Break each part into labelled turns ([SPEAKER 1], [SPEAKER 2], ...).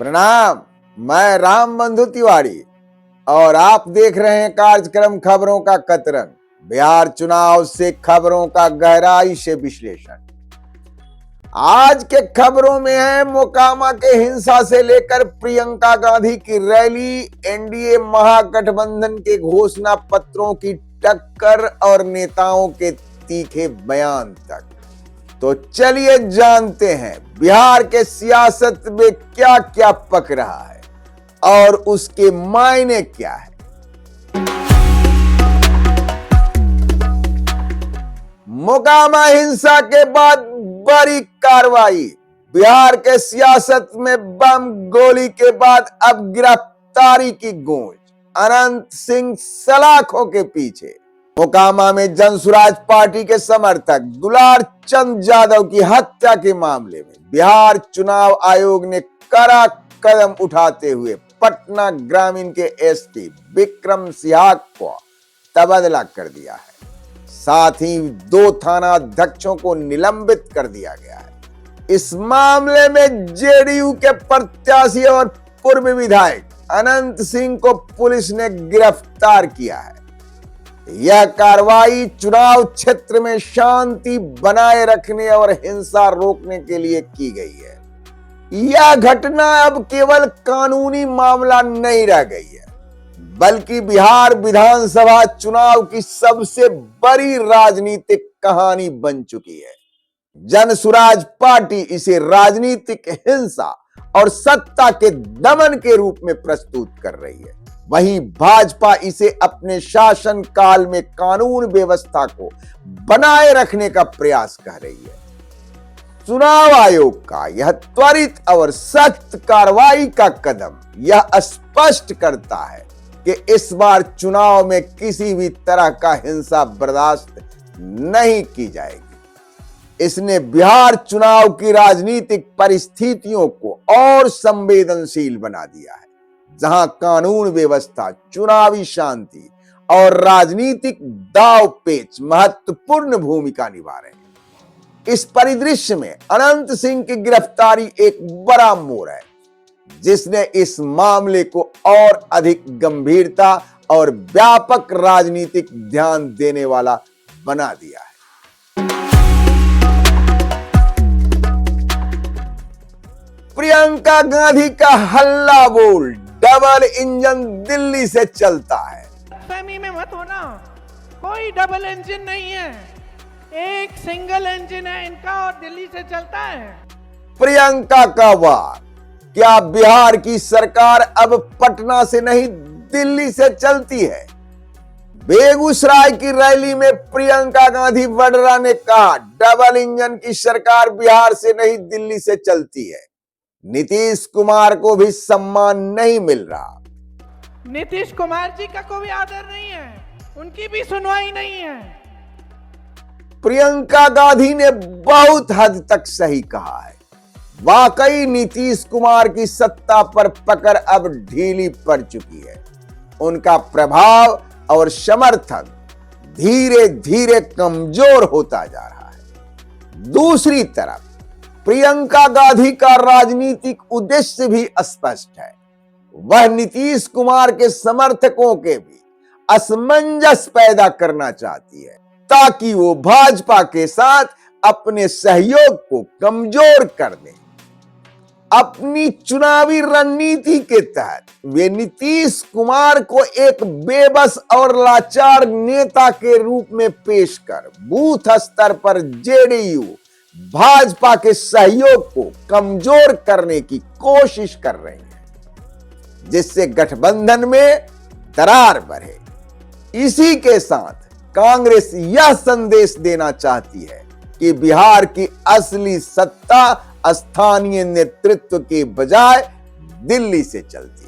[SPEAKER 1] प्रणाम। मैं राम बंधु तिवारी और आप देख रहे हैं कार्यक्रम खबरों का कतरंग। बिहार चुनाव से खबरों का गहराई से विश्लेषण। आज के खबरों में है मोकामा के हिंसा से लेकर प्रियंका गांधी की रैली, एनडीए महागठबंधन के घोषणा पत्रों की टक्कर और नेताओं के तीखे बयान तक। तो चलिए जानते हैं बिहार के सियासत में क्या क्या पक रहा है और उसके मायने क्या है। मोकामा हिंसा के बाद बड़ी कार्रवाई। बिहार के सियासत में बम गोली के बाद अब गिरफ्तारी की गूंज। अनंत सिंह सलाखों के पीछे। मोकामा में जनसुराज पार्टी के समर्थक दुलार चंद यादव की हत्या के मामले में बिहार चुनाव आयोग ने कड़ा कदम उठाते हुए पटना ग्रामीण के एसपी विक्रम सिहाग को तबादला कर दिया है। साथ ही 2 थाना अध्यक्षों को निलंबित कर दिया गया है। इस मामले में जेडीयू के प्रत्याशी और पूर्व विधायक अनंत सिंह को पुलिस ने गिरफ्तार किया है। यह कार्रवाई चुनाव क्षेत्र में शांति बनाए रखने और हिंसा रोकने के लिए की गई है। यह घटना अब केवल कानूनी मामला नहीं रह गई है, बल्कि बिहार विधानसभा चुनाव की सबसे बड़ी राजनीतिक कहानी बन चुकी है। जनसुराज पार्टी इसे राजनीतिक हिंसा और सत्ता के दमन के रूप में प्रस्तुत कर रही है। वहीं भाजपा इसे अपने शासन काल में कानून व्यवस्था को बनाए रखने का प्रयास कर रही है। चुनाव आयोग का यह त्वरित और सख्त कार्रवाई का कदम यह स्पष्ट करता है कि इस बार चुनाव में किसी भी तरह का हिंसा बर्दाश्त नहीं की जाएगी। इसने बिहार चुनाव की राजनीतिक परिस्थितियों को और संवेदनशील बना दिया है, जहां कानून व्यवस्था, चुनावी शांति और राजनीतिक दांवपेच महत्वपूर्ण भूमिका निभा रहे हैं। इस परिदृश्य में अनंत सिंह की गिरफ्तारी एक बड़ा मोड़ है, जिसने इस मामले को और अधिक गंभीरता और व्यापक राजनीतिक ध्यान देने वाला बना दिया है। प्रियंका गांधी का हल्ला बोल, डबल इंजन दिल्ली से चलता है।
[SPEAKER 2] फहमी में मत होना, कोई डबल इंजन नहीं है, एक सिंगल इंजन है इनका और दिल्ली से चलता है।
[SPEAKER 1] प्रियंका का वार, क्या बिहार की सरकार अब पटना से नहीं दिल्ली से चलती है? बेगूसराय की रैली में प्रियंका गांधी वड्रा ने कहा, डबल इंजन की सरकार बिहार से नहीं दिल्ली से चलती है। नीतीश कुमार को भी सम्मान नहीं मिल रहा।
[SPEAKER 2] नीतीश कुमार जी का कोई आदर नहीं है, उनकी भी सुनवाई नहीं है।
[SPEAKER 1] प्रियंका गांधी ने बहुत हद तक सही कहा है। वाकई नीतीश कुमार की सत्ता पर पकड़ अब ढीली पड़ चुकी है। उनका प्रभाव और समर्थन धीरे धीरे कमजोर होता जा रहा है। दूसरी तरफ प्रियंका गांधी का राजनीतिक उद्देश्य भी स्पष्ट है। वह नीतीश कुमार के समर्थकों के भी असमंजस पैदा करना चाहती है, ताकि वो भाजपा के साथ अपने सहयोग को कमजोर कर दे। अपनी चुनावी रणनीति के तहत वे नीतीश कुमार को एक बेबस और लाचार नेता के रूप में पेश कर बूथ स्तर पर जेडीयू भाजपा के सहयोग को कमजोर करने की कोशिश कर रहे हैं, जिससे गठबंधन में दरार बढ़े। इसी के साथ कांग्रेस यह संदेश देना चाहती है कि बिहार की असली सत्ता स्थानीय नेतृत्व के बजाय दिल्ली से चलती है।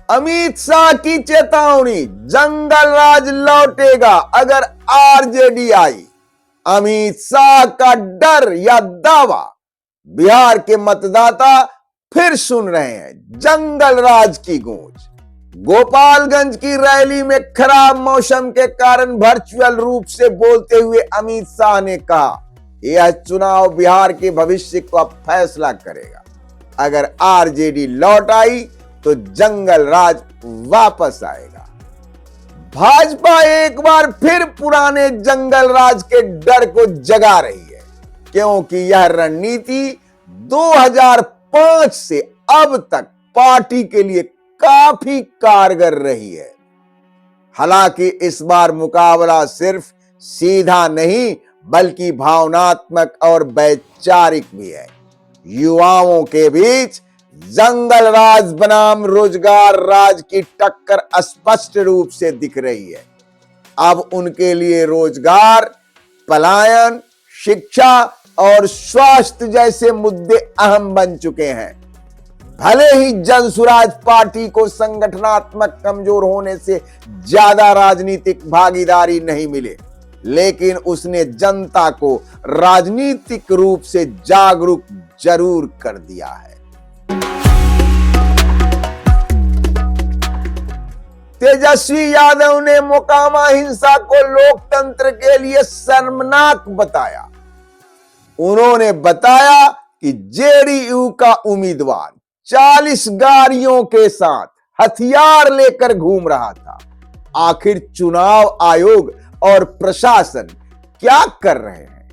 [SPEAKER 1] अमित शाह की चेतावनी, जंगल राज लौटेगा अगर आरजेडी आई। अमित शाह का डर या दावा, बिहार के मतदाता फिर सुन रहे हैं जंगल राज की गूंज। गोपालगंज की रैली में खराब मौसम के कारण वर्चुअल रूप से बोलते हुए अमित शाह ने कहा, यह चुनाव बिहार के भविष्य का फैसला करेगा। अगर आरजेडी लौट आई तो जंगल राज वापस आएगा। भाजपा एक बार फिर पुराने जंगल राज के डर को जगा रही है, क्योंकि यह रणनीति 2005 से अब तक पार्टी के लिए काफी कारगर रही है। हालांकि इस बार मुकाबला सिर्फ सीधा नहीं बल्कि भावनात्मक और वैचारिक भी है। युवाओं के बीच जंगल राज बनाम रोजगार राज की टक्कर स्पष्ट रूप से दिख रही है। अब उनके लिए रोजगार, पलायन, शिक्षा और स्वास्थ्य जैसे मुद्दे अहम बन चुके हैं। भले ही जनसुराज पार्टी को संगठनात्मक कमजोर होने से ज्यादा राजनीतिक भागीदारी नहीं मिले, लेकिन उसने जनता को राजनीतिक रूप से जागरूक जरूर कर दिया है। तेजस्वी यादव ने मोकामा हिंसा को लोकतंत्र के लिए शर्मनाक बताया। उन्होंने बताया कि जेडीयू का उम्मीदवार 40 गाड़ियों के साथ हथियार लेकर घूम रहा था। आखिर चुनाव आयोग और प्रशासन क्या कर रहे हैं?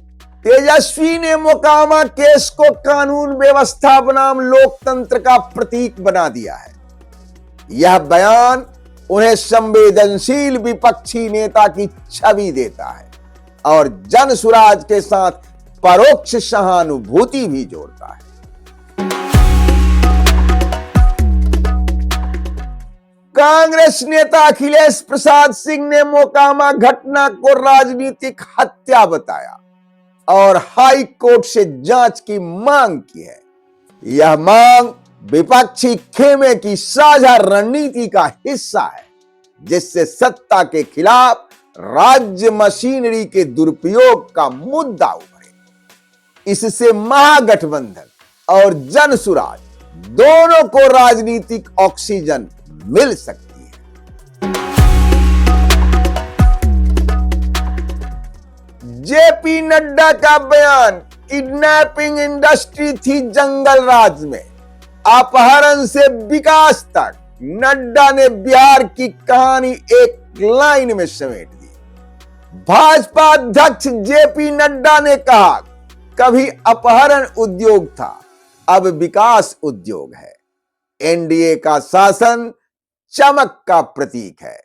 [SPEAKER 1] तेजस्वी ने मोकामा केस को कानून व्यवस्था बनाम लोकतंत्र का प्रतीक बना दिया है। यह बयान उन्हें संवेदनशील विपक्षी नेता की छवि देता है और जनसुराज के साथ परोक्ष सहानुभूति भी जोड़ता है। कांग्रेस नेता अखिलेश प्रसाद सिंह ने मोकामा घटना को राजनीतिक हत्या बताया और हाई कोर्ट से जांच की मांग की है। यह मांग विपक्षी खेमे की साझा रणनीति का हिस्सा है, जिससे सत्ता के खिलाफ राज्य मशीनरी के दुरुपयोग का मुद्दा उभरे। इससे महागठबंधन और जनसुराज दोनों को राजनीतिक ऑक्सीजन मिल सकती है। जेपी नड्डा का बयान, किडनैपिंग इंडस्ट्री थी जंगल राज में, अपहरण से विकास तक नड्डा ने बिहार की कहानी एक लाइन में समेट दी। भाजपा अध्यक्ष जेपी नड्डा ने कहा, कभी अपहरण उद्योग था, अब विकास उद्योग है। एनडीए का शासन चमक का प्रतीक है।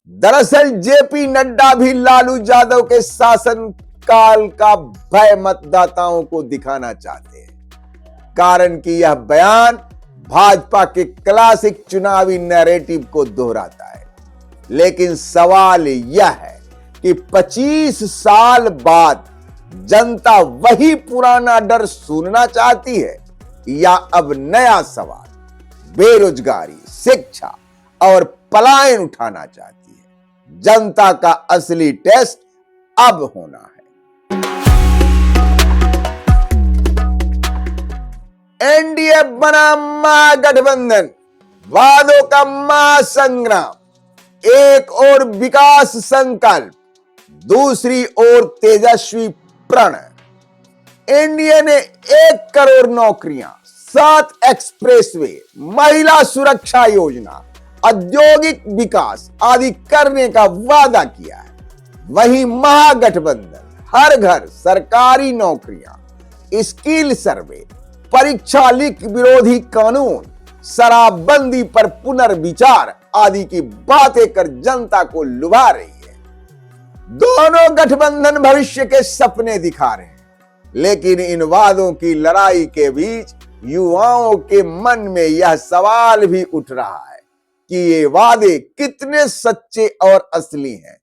[SPEAKER 1] दरअसल जेपी नड्डा भी लालू यादव के शासन काल का भय मतदाताओं को दिखाना चाहते हैं, कारण कि यह बयान भाजपा के क्लासिक चुनावी नैरेटिव को दोहराता है। लेकिन सवाल यह है कि 25 साल बाद जनता वही पुराना डर सुनना चाहती है या अब नया सवाल, बेरोजगारी, शिक्षा और पलायन उठाना चाहती है? जनता का असली टेस्ट अब होना है। एनडीए बना महागठबंधन, वादों का महासंग्राम। एक ओर विकास संकल्प, दूसरी ओर तेजस्वी प्रण। एनडीए ने 1 करोड़ नौकरियां, 7 एक्सप्रेसवे, महिला सुरक्षा योजना, औद्योगिक विकास आदि करने का वादा किया है। वहीं महागठबंधन हर घर सरकारी नौकरियां, स्किल सर्वे, परीक्षा लीक विरोधी कानून, शराबबंदी पर पुनर्विचार आदि की बातें कर जनता को लुभा रही है। दोनों गठबंधन भविष्य के सपने दिखा रहे हैं, लेकिन इन वादों की लड़ाई के बीच युवाओं के मन में यह सवाल भी उठ रहा है कि ये वादे कितने सच्चे और असली हैं।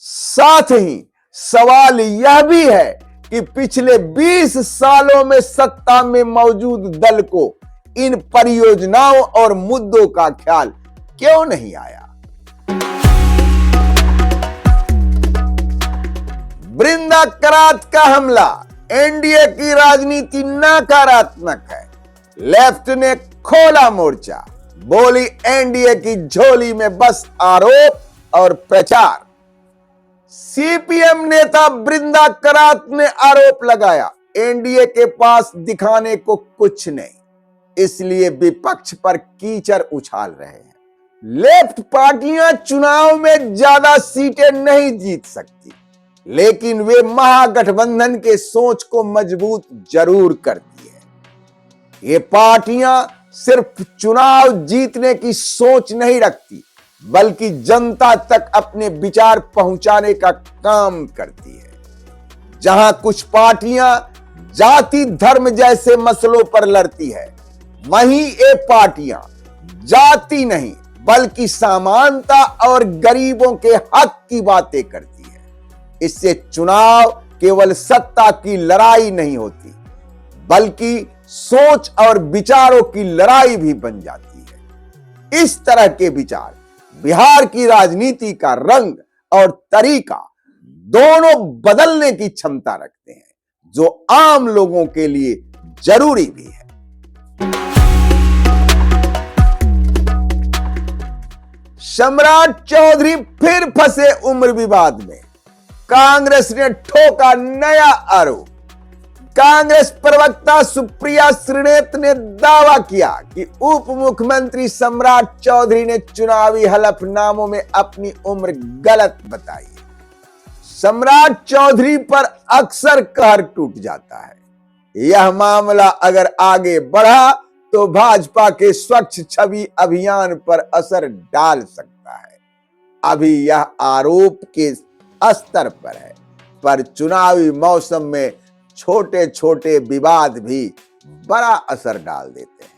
[SPEAKER 1] साथ ही सवाल यह भी है कि पिछले 20 सालों में सत्ता में मौजूद दल को इन परियोजनाओं और मुद्दों का ख्याल क्यों नहीं आया? बृंदा करात का हमला, एनडीए की राजनीति नकारात्मक है। लेफ्ट ने खोला मोर्चा, बोली एनडीए की झोली में बस आरोप और प्रचार। सीपीएम नेता बृंदा करात ने आरोप लगाया, एनडीए के पास दिखाने को कुछ नहीं, इसलिए विपक्ष पर कीचड़ उछाल रहे हैं। लेफ्ट पार्टियां चुनाव में ज्यादा सीटें नहीं जीत सकती, लेकिन वे महागठबंधन के सोच को मजबूत जरूर करती है। ये पार्टियां सिर्फ चुनाव जीतने की सोच नहीं रखती, बल्कि जनता तक अपने विचार पहुंचाने का काम करती है। जहां कुछ पार्टियां जाति धर्म जैसे मसलों पर लड़ती है, वहीं ये पार्टियां जाति नहीं बल्कि समानता और गरीबों के हक की बातें करती है। इससे चुनाव केवल सत्ता की लड़ाई नहीं होती, बल्कि सोच और विचारों की लड़ाई भी बन जाती है। इस तरह के विचार बिहार की राजनीति का रंग और तरीका दोनों बदलने की क्षमता रखते हैं, जो आम लोगों के लिए जरूरी भी है। सम्राट चौधरी फिर फंसे उम्र विवाद में, कांग्रेस ने ठोका नया आरोप। कांग्रेस प्रवक्ता सुप्रिया श्रीनेत ने दावा किया कि उप मुख्यमंत्री सम्राट चौधरी ने चुनावी हलफनामों में अपनी उम्र गलत बताई है। सम्राट चौधरी पर अक्सर कहर टूट जाता है। यह मामला अगर आगे बढ़ा तो भाजपा के स्वच्छ छवि अभियान पर असर डाल सकता है। अभी यह आरोप के स्तर पर है, पर चुनावी मौसम में छोटे छोटे विवाद भी बड़ा असर डाल देते हैं।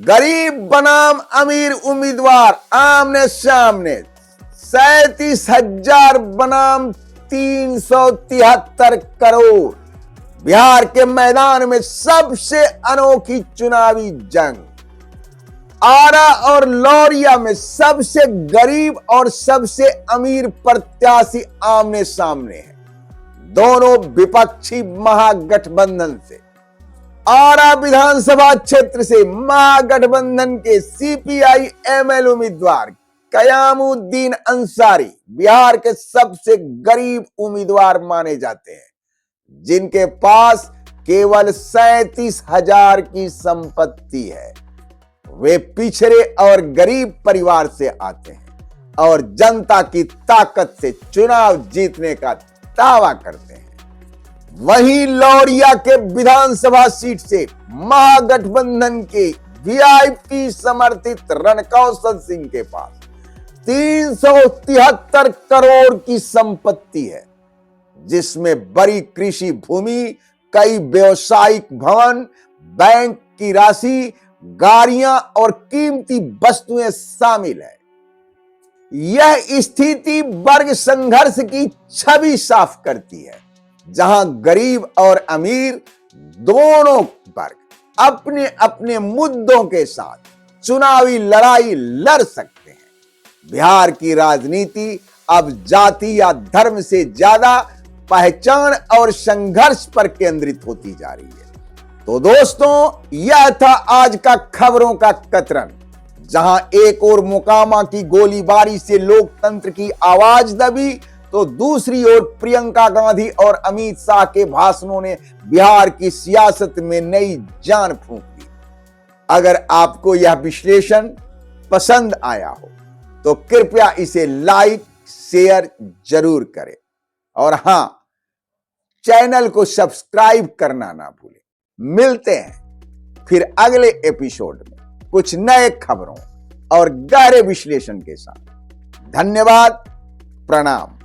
[SPEAKER 1] गरीब बनाम अमीर उम्मीदवार आमने सामने, 37,000 बनाम 373 करोड़। बिहार के मैदान में सबसे अनोखी चुनावी जंग। आरा और लौरिया में सबसे गरीब और सबसे अमीर प्रत्याशी आमने सामने हैं, दोनों विपक्षी महागठबंधन से। आरा विधानसभा क्षेत्र से महागठबंधन के सीपीआई एमएल उम्मीदवार कयामुद्दीन अंसारी बिहार के सबसे गरीब उम्मीदवार माने जाते हैं, जिनके पास केवल 37,000 की संपत्ति है। वे पिछड़े और गरीब परिवार से आते हैं और जनता की ताकत से चुनाव जीतने का दावा करते हैं। वहीं लौरिया के विधानसभा सीट से महागठबंधन के वीआईपी समर्थित रणकौशल सिंह के पास 373 करोड़ की संपत्ति है, जिसमें बड़ी कृषि भूमि, कई व्यवसायिक भवन, बैंक की राशि, गाड़ियां और कीमती वस्तुएं शामिल है। यह स्थिति वर्ग संघर्ष की छवि साफ करती है, जहां गरीब और अमीर दोनों वर्ग अपने अपने मुद्दों के साथ चुनावी लड़ाई लड़ सकते हैं। बिहार की राजनीति अब जाति या धर्म से ज्यादा पहचान और संघर्ष पर केंद्रित होती जा रही है। तो दोस्तों, यह था आज का खबरों का कतरन, जहां एक ओर मोकामा की गोलीबारी से लोकतंत्र की आवाज दबी, तो दूसरी ओर प्रियंका गांधी और अमित शाह के भाषणों ने बिहार की सियासत में नई जान फूंक दी। अगर आपको यह विश्लेषण पसंद आया हो तो कृपया इसे लाइक शेयर जरूर करें, और हां, चैनल को सब्सक्राइब करना ना भूलें। मिलते हैं फिर अगले एपिसोड में कुछ नए खबरों और गहरे विश्लेषण के साथ। धन्यवाद, प्रणाम।